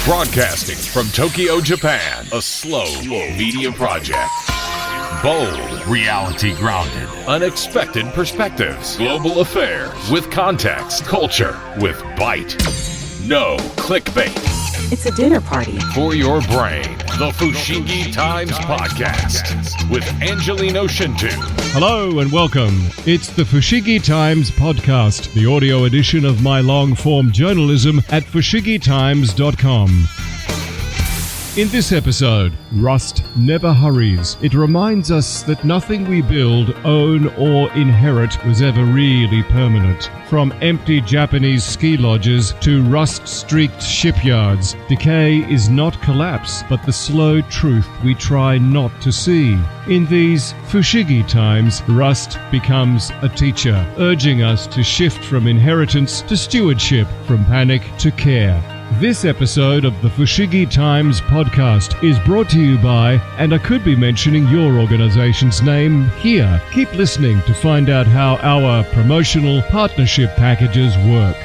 Broadcasting from Tokyo, Japan, a slow media project. Bold, reality grounded, unexpected perspectives, global affairs with context, culture with bite. No clickbait. It's a dinner party. For your brain, the Fushigi Times Podcast with Angelino Schintu. Hello and welcome. It's the Fushigi Times Podcast, the audio edition of my long-form journalism at fushigitimes.com. In this episode, Rust never hurries. It reminds us that nothing we build, own, or inherit was ever really permanent. From empty Japanese ski lodges to rust-streaked shipyards, decay is not collapse, but the slow truth we try not to see. In these Fushigi times, rust becomes a teacher, urging us to shift from inheritance to stewardship, from panic to care. This episode of the Fushigi Times podcast is brought to you by, and I could be mentioning your organization's name here. Keep listening to find out how our promotional partnership packages work.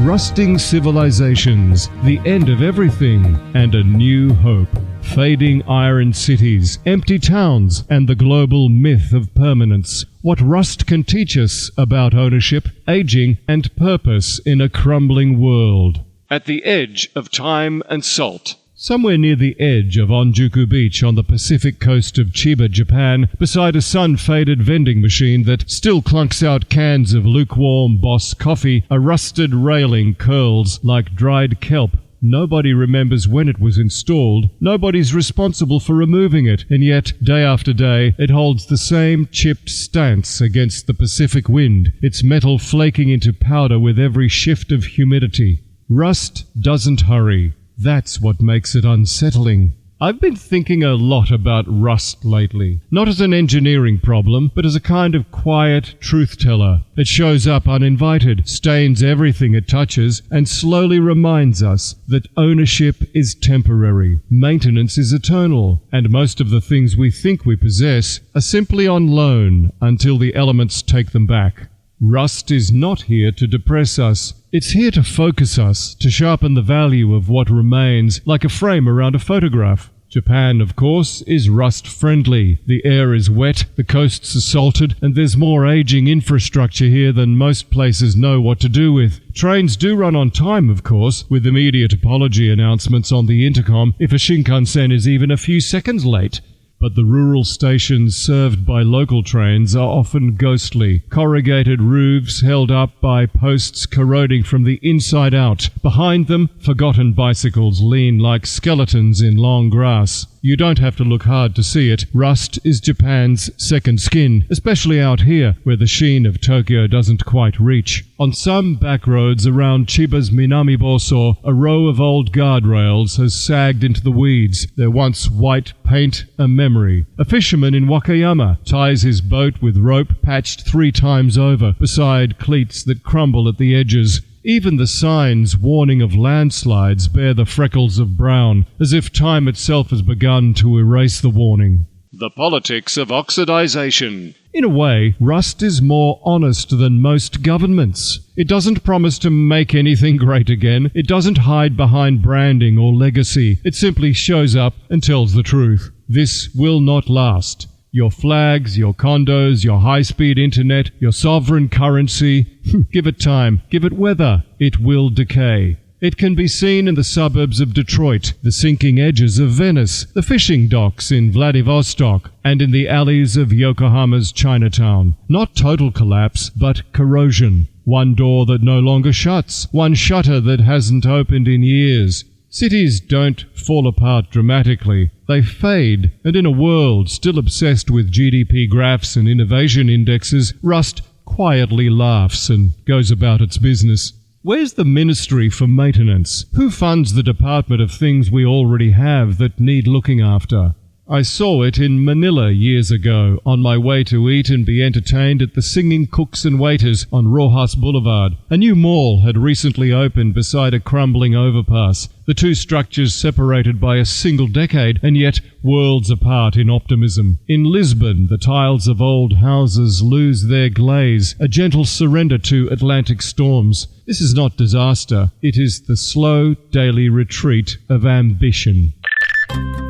Rusting civilizations, the end of everything, and a new hope. Fading iron cities, empty towns, and the global myth of permanence. What rust can teach us about ownership, aging, and purpose in a crumbling world. At the edge of time and salt. Somewhere near the edge of Onjuku Beach on the Pacific coast of Chiba, Japan, beside a sun-faded vending machine that still clunks out cans of lukewarm Boss coffee, a rusted railing curls like dried kelp. Nobody remembers when it was installed, nobody's responsible for removing it, and yet, day after day, it holds the same chipped stance against the Pacific wind, its metal flaking into powder with every shift of humidity. Rust doesn't hurry. That's what makes it unsettling. I've been thinking a lot about rust lately, not as an engineering problem, but as a kind of quiet truth-teller. It shows up uninvited, stains everything it touches, and slowly reminds us that ownership is temporary, maintenance is eternal, and most of the things we think we possess are simply on loan until the elements take them back. Rust is not here to depress us. It's here to focus us, to sharpen the value of what remains, like a frame around a photograph. Japan, of course, is rust-friendly. The air is wet, the coasts are salted, and there's more aging infrastructure here than most places know what to do with. Trains do run on time, of course, with immediate apology announcements on the intercom if a Shinkansen is even a few seconds late. But the rural stations served by local trains are often ghostly, corrugated roofs held up by posts corroding from the inside out. Behind them, forgotten bicycles lean like skeletons in long grass. You don't have to look hard to see it. Rust is Japan's second skin, especially out here, where the sheen of Tokyo doesn't quite reach. On some back roads around Chiba's Minami-Boso, a row of old guardrails has sagged into the weeds, their once white paint a memory. A fisherman in Wakayama ties his boat with rope patched 3 times over, beside cleats that crumble at the edges. Even the signs warning of landslides bear the freckles of brown, as if time itself has begun to erase the warning. The politics of oxidization. In a way, rust is more honest than most governments. It doesn't promise to make anything great again. It doesn't hide behind branding or legacy. It simply shows up and tells the truth. This will not last. Your flags, your condos, your high-speed internet, your sovereign currency. Give it time. Give it weather. It will decay. It can be seen in the suburbs of Detroit, the sinking edges of Venice, the fishing docks in Vladivostok, and in the alleys of Yokohama's Chinatown. Not total collapse, but corrosion. One door that no longer shuts. One shutter that hasn't opened in years. Cities don't fall apart dramatically. They fade, and in a world still obsessed with GDP graphs and innovation indexes, rust quietly laughs and goes about its business. Where's the Ministry for Maintenance? Who funds the department of things we already have that need looking after? I saw it in Manila years ago, on my way to eat and be entertained at the Singing Cooks and Waiters on Rojas Boulevard. A new mall had recently opened beside a crumbling overpass, the two structures separated by a single decade and yet worlds apart in optimism. In Lisbon, the tiles of old houses lose their glaze, a gentle surrender to Atlantic storms. This is not disaster, it is the slow daily retreat of ambition.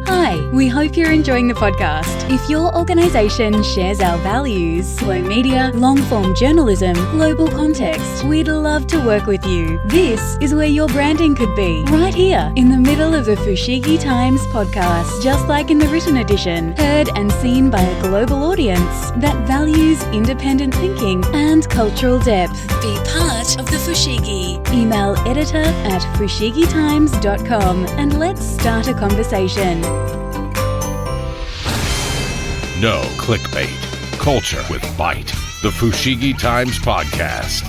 Hi, we hope you're enjoying the podcast. If your organisation shares our values, slow media, long-form journalism, global context, we'd love to work with you. This is where your branding could be, right here in the middle of the Fushigi Times podcast, just like in the written edition, heard and seen by a global audience that values independent thinking and cultural depth. Be part of the Fushigi. Email editor@fushigitimes.com and let's start a conversation. No clickbait. Culture with bite. The Fushigi Times Podcast.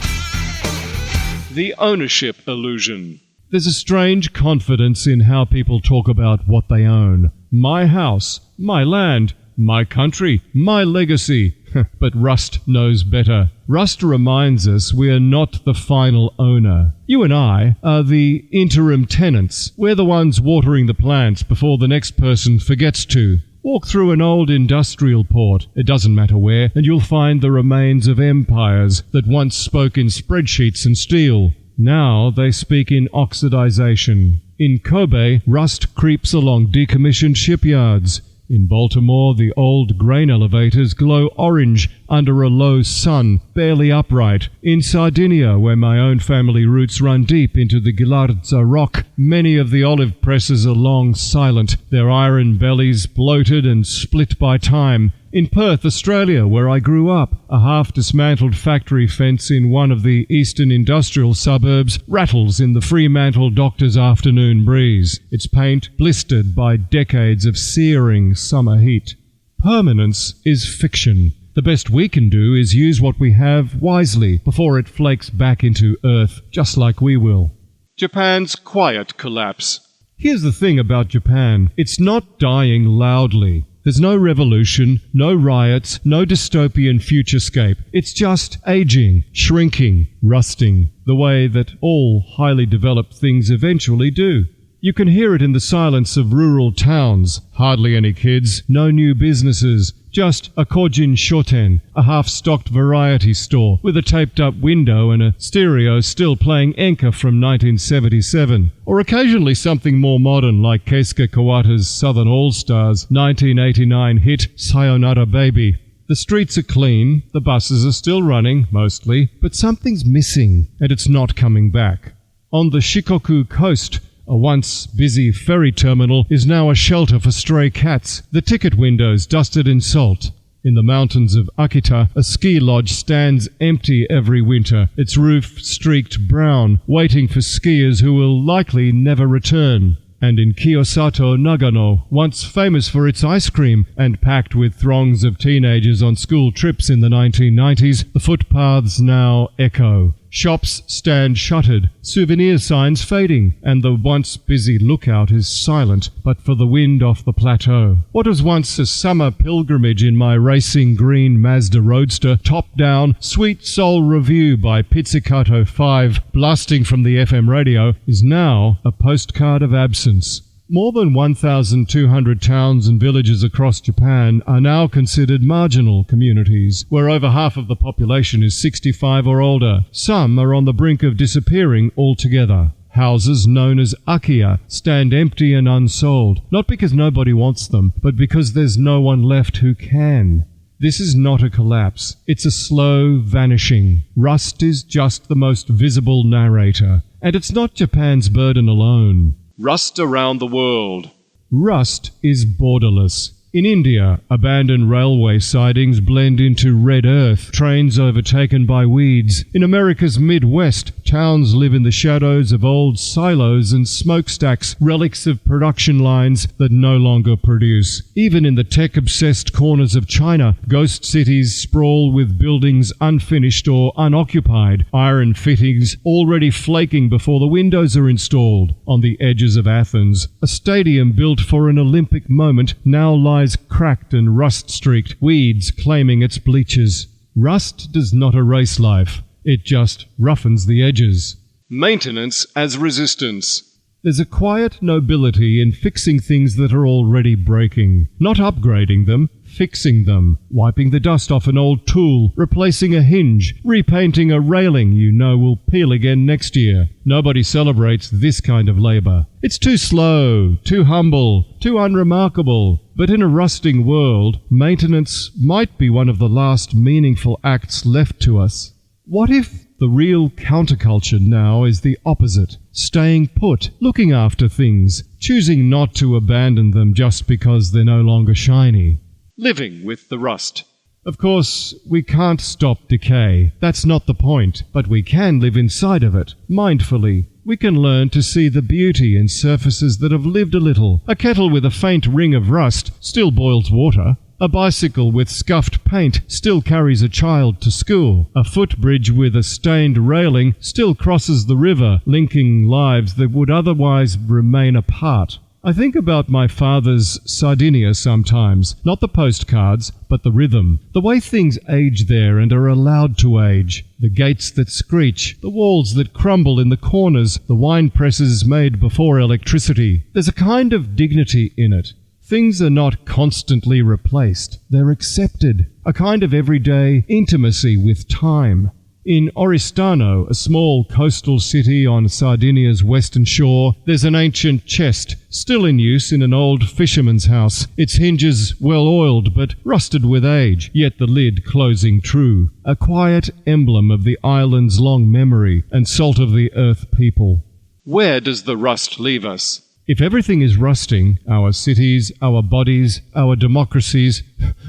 The ownership illusion. There's a strange confidence in how people talk about what they own. My house, my land, my country, my legacy. But Rust knows better. Rust reminds us we are not the final owner. You and I are the interim tenants. We're the ones watering the plants before the next person forgets to. Walk through an old industrial port, it doesn't matter where, and you'll find the remains of empires that once spoke in spreadsheets and steel. Now they speak in oxidization. In Kobe, rust creeps along decommissioned shipyards. In Baltimore, the old grain elevators glow orange under a low sun, barely upright. In Sardinia, where my own family roots run deep into the Gilarza rock, many of the olive presses are long silent, their iron bellies bloated and split by time. In Perth, Australia, where I grew up, a half-dismantled factory fence in one of the eastern industrial suburbs rattles in the Fremantle doctor's afternoon breeze, its paint blistered by decades of searing summer heat. Permanence is fiction. The best we can do is use what we have wisely before it flakes back into earth, just like we will. Japan's quiet collapse. Here's the thing about Japan. It's not dying loudly. There's no revolution, no riots, no dystopian futurescape. It's just aging, shrinking, rusting, the way that all highly developed things eventually do. You can hear it in the silence of rural towns. Hardly any kids, no new businesses, just a Kojin Shoten, a half-stocked variety store with a taped-up window and a stereo still playing Enka from 1977. Or occasionally something more modern like Keisuke Kawata's Southern All-Stars 1989 hit Sayonara Baby. The streets are clean, the buses are still running, mostly, but something's missing, and it's not coming back. On the Shikoku coast, a once busy ferry terminal is now a shelter for stray cats, the ticket windows dusted in salt. In the mountains of Akita, a ski lodge stands empty every winter, its roof streaked brown, waiting for skiers who will likely never return. And in Kiyosato, Nagano, once famous for its ice cream and packed with throngs of teenagers on school trips in the 1990s, the footpaths now echo. Shops stand shuttered, souvenir signs fading, and the once busy lookout is silent but for the wind off the plateau. What was once a summer pilgrimage in my racing green Mazda Roadster, top-down, sweet soul review by Pizzicato 5, blasting from the FM radio, is now a postcard of absence. More than 1,200 towns and villages across Japan are now considered marginal communities, where over half of the population is 65 or older. Some are on the brink of disappearing altogether. Houses known as akiya stand empty and unsold, not because nobody wants them, but because there's no one left who can. This is not a collapse. It's a slow vanishing. Rust is just the most visible narrator. And it's not Japan's burden alone. Rust around the world. Rust is borderless. In India, abandoned railway sidings blend into red earth, trains overtaken by weeds. In America's Midwest, towns live in the shadows of old silos and smokestacks, relics of production lines that no longer produce. Even in the tech-obsessed corners of China, ghost cities sprawl with buildings unfinished or unoccupied, iron fittings already flaking before the windows are installed. On the edges of Athens, a stadium built for an Olympic moment now lies skies cracked and rust-streaked, weeds claiming its bleachers. Rust does not erase life, it just roughens the edges. Maintenance as resistance. There's a quiet nobility in fixing things that are already breaking, not upgrading them, fixing them, wiping the dust off an old tool, replacing a hinge, repainting a railing you know will peel again next year. Nobody celebrates this kind of labour. It's too slow, too humble, too unremarkable. But in a rusting world, maintenance might be one of the last meaningful acts left to us. What if the real counterculture now is the opposite? Staying put, looking after things, choosing not to abandon them just because they're no longer shiny. Living with the rust. Of course, we can't stop decay. That's not the point. But we can live inside of it, mindfully. We can learn to see the beauty in surfaces that have lived a little. A kettle with a faint ring of rust still boils water. A bicycle with scuffed paint still carries a child to school. A footbridge with a stained railing still crosses the river, linking lives that would otherwise remain apart. I think about my father's Sardinia sometimes, not the postcards, but the rhythm, the way things age there and are allowed to age, the gates that screech, the walls that crumble in the corners, the wine presses made before electricity. There's a kind of dignity in it. Things are not constantly replaced, they're accepted, a kind of everyday intimacy with time. In Oristano, a small coastal city on Sardinia's western shore, there's an ancient chest, still in use in an old fisherman's house, its hinges well oiled but rusted with age, yet the lid closing true, a quiet emblem of the island's long memory and salt of the earth people. Where does the rust leave us? If everything is rusting, our cities, our bodies, our democracies,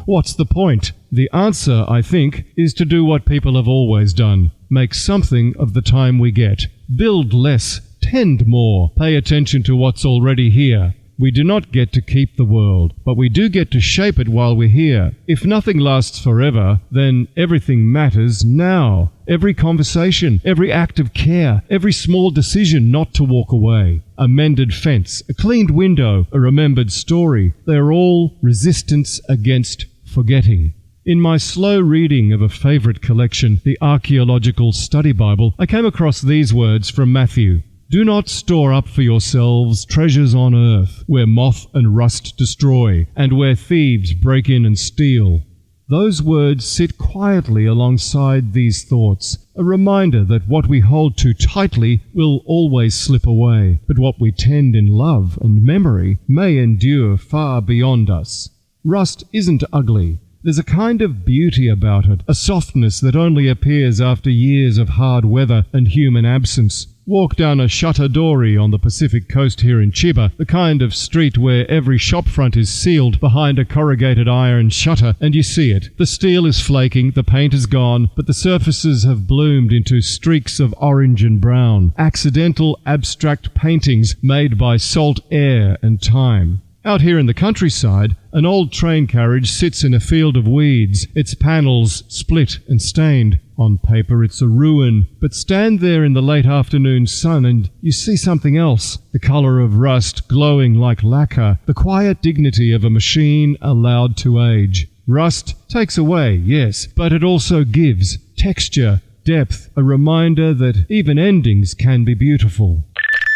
what's the point? The answer, I think, is to do what people have always done. Make something of the time we get. Build less, tend more, pay attention to what's already here. We do not get to keep the world, but we do get to shape it while we're here. If nothing lasts forever, then everything matters now. Every conversation, every act of care, every small decision not to walk away. A mended fence, a cleaned window, a remembered story. They are all resistance against forgetting. In my slow reading of a favourite collection, the Archaeological Study Bible, I came across these words from Matthew. Do not store up for yourselves treasures on earth, where moth and rust destroy, and where thieves break in and steal. Those words sit quietly alongside these thoughts, a reminder that what we hold too tightly will always slip away, but what we tend in love and memory may endure far beyond us. Rust isn't ugly. There's a kind of beauty about it, a softness that only appears after years of hard weather and human absence. Walk down a shutterdori on the Pacific coast here in Chiba, the kind of street where every shopfront is sealed behind a corrugated iron shutter, and you see it. The steel is flaking, the paint is gone, but the surfaces have bloomed into streaks of orange and brown, accidental abstract paintings made by salt air and time. Out here in the countryside, an old train carriage sits in a field of weeds, its panels split and stained. On paper it's a ruin, but stand there in the late afternoon sun and you see something else, the colour of rust glowing like lacquer, the quiet dignity of a machine allowed to age. Rust takes away, yes, but it also gives texture, depth, a reminder that even endings can be beautiful.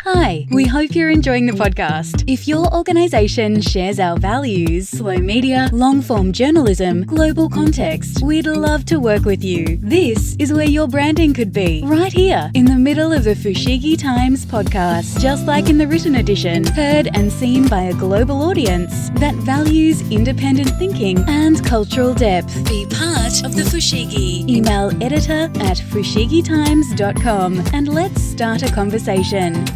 Hi, we hope you're enjoying the podcast. If your organisation shares our values, slow media, long-form journalism, global context, we'd love to work with you. This is where your branding could be, right here in the middle of the Fushigi Times podcast. Just like in the written edition, heard and seen by a global audience that values independent thinking and cultural depth. Be part of the Fushigi. Email editor@fushigitimes.com and let's start a conversation.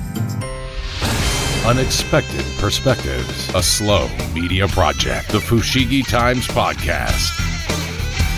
Unexpected Perspectives, a slow media project. The Fushigi Times Podcast.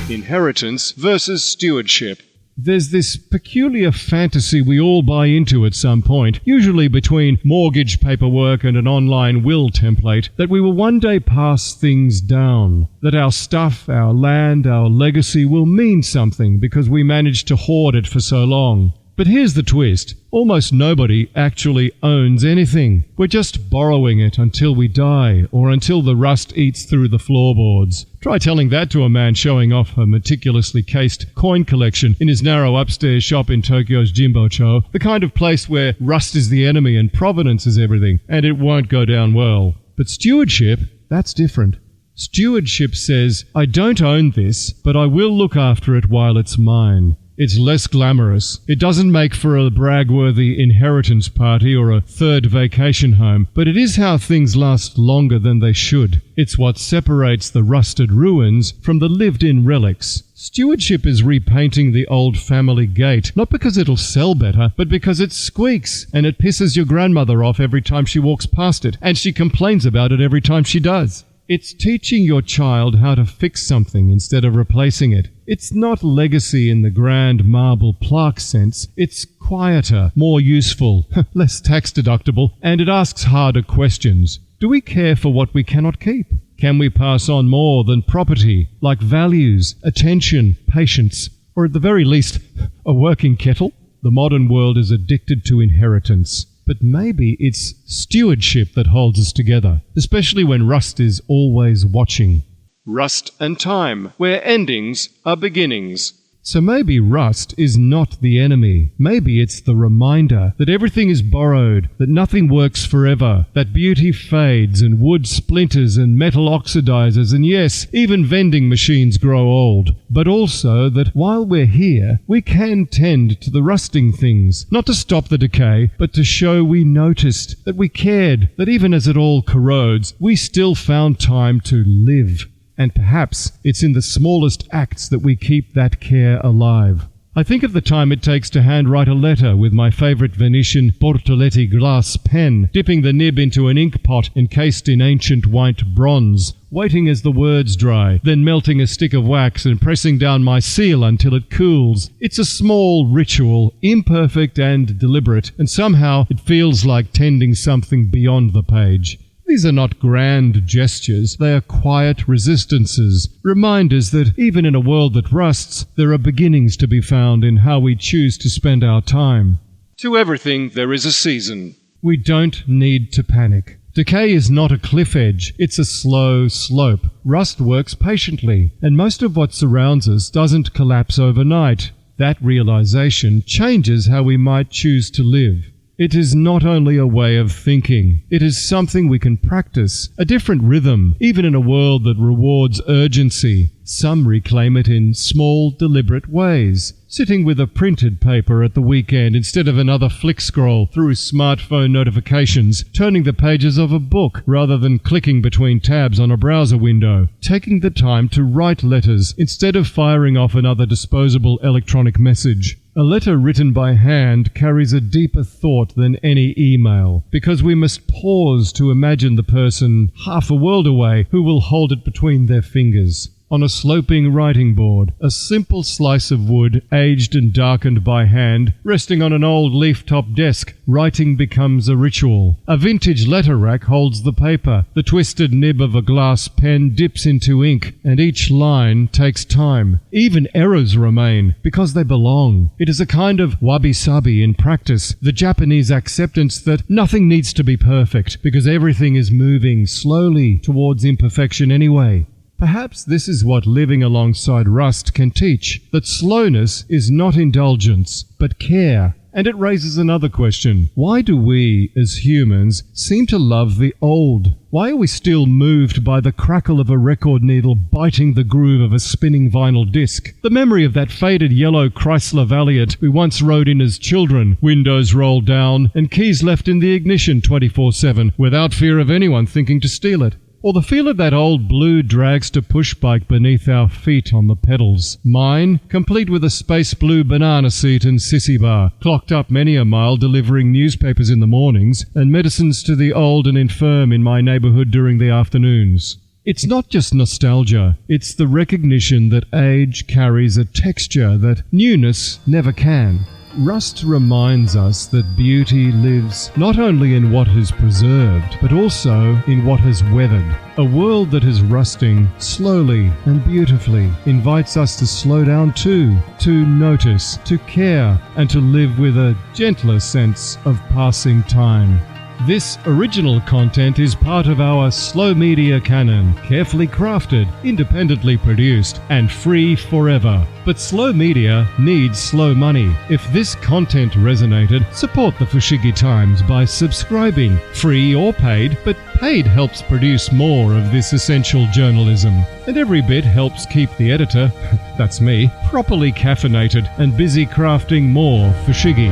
Inheritance versus stewardship. There's this peculiar fantasy we all buy into at some point, usually between mortgage paperwork and an online will template, that we will one day pass things down, that our stuff, our land, our legacy will mean something because we managed to hoard it for so long. But here's the twist. Almost nobody actually owns anything. We're just borrowing it until we die, or until the rust eats through the floorboards. Try telling that to a man showing off a meticulously cased coin collection in his narrow upstairs shop in Tokyo's Jimbocho, the kind of place where rust is the enemy and provenance is everything, and it won't go down well. But stewardship, that's different. Stewardship says, I don't own this, but I will look after it while it's mine. It's less glamorous. It doesn't make for a brag-worthy inheritance party or a third vacation home, but it is how things last longer than they should. It's what separates the rusted ruins from the lived-in relics. Stewardship is repainting the old family gate, not because it'll sell better, but because it squeaks, and it pisses your grandmother off every time she walks past it, and she complains about it every time she does. It's teaching your child how to fix something instead of replacing it. It's not legacy in the grand marble plaque sense. It's quieter, more useful, less tax deductible, and it asks harder questions. Do we care for what we cannot keep? Can we pass on more than property, like values, attention, patience, or at the very least, a working kettle? The modern world is addicted to inheritance. But maybe it's stewardship that holds us together, especially when rust is always watching. Rust and time, where endings are beginnings. So maybe rust is not the enemy. Maybe it's the reminder that everything is borrowed, that nothing works forever, that beauty fades and wood splinters and metal oxidizes, and yes, even vending machines grow old. But also that while we're here, we can tend to the rusting things, not to stop the decay, but to show we noticed, that we cared, that even as it all corrodes, we still found time to live. And perhaps it's in the smallest acts that we keep that care alive. I think of the time it takes to handwrite a letter with my favourite Venetian Portoletti glass pen, dipping the nib into an ink pot encased in ancient white bronze, waiting as the words dry, then melting a stick of wax and pressing down my seal until it cools. It's a small ritual, imperfect and deliberate, and somehow it feels like tending something beyond the page. These are not grand gestures, they are quiet resistances, reminders that even in a world that rusts, there are beginnings to be found in how we choose to spend our time. To everything there is a season. We don't need to panic. Decay is not a cliff edge, it's a slow slope. Rust works patiently, and most of what surrounds us doesn't collapse overnight. That realization changes how we might choose to live. It is not only a way of thinking, it is something we can practice, a different rhythm, even in a world that rewards urgency. Some reclaim it in small, deliberate ways, sitting with a printed paper at the weekend instead of another flick scroll through smartphone notifications, turning the pages of a book rather than clicking between tabs on a browser window, taking the time to write letters instead of firing off another disposable electronic message. A letter written by hand carries a deeper thought than any email, because we must pause to imagine the person half a world away who will hold it between their fingers. On a sloping writing board, a simple slice of wood, aged and darkened by hand, resting on an old leaf-top desk, writing becomes a ritual. A vintage letter rack holds the paper. The twisted nib of a glass pen dips into ink, and each line takes time. Even errors remain, because they belong. It is a kind of wabi-sabi in practice, the Japanese acceptance that nothing needs to be perfect, because everything is moving slowly towards imperfection anyway. Perhaps this is what living alongside rust can teach, that slowness is not indulgence, but care. And it raises another question. Why do we, as humans, seem to love the old? Why are we still moved by the crackle of a record needle biting the groove of a spinning vinyl disc? The memory of that faded yellow Chrysler Valiant we once rode in as children, windows rolled down and keys left in the ignition 24/7 without fear of anyone thinking to steal it. Or the feel of that old blue dragster push bike beneath our feet on the pedals. Mine, complete with a space blue banana seat and sissy bar, clocked up many a mile delivering newspapers in the mornings and medicines to the old and infirm in my neighbourhood during the afternoons. It's not just nostalgia, it's the recognition that age carries a texture that newness never can. Rust reminds us that beauty lives not only in what is preserved, but also in what has weathered. A world that is rusting slowly and beautifully invites us to slow down too, to notice, to care, and to live with a gentler sense of passing time. This original content is part of our slow media canon, carefully crafted, independently produced, and free forever. But slow media needs slow money. If this content resonated, support the Fushigi Times by subscribing, free or paid, but paid helps produce more of this essential journalism. And every bit helps keep the editor, that's me, properly caffeinated and busy crafting more Fushigi.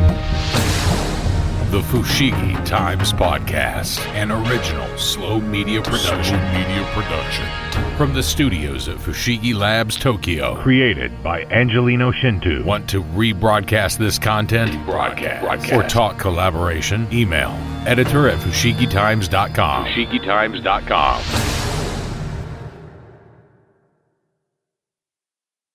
The Fushigi Times Podcast, an original slow media production. From the studios of Fushigi Labs, Tokyo. Created by Angelino Schintu. Want to rebroadcast this content? Broadcast. Or talk collaboration? Email editor@fushigitimes.com.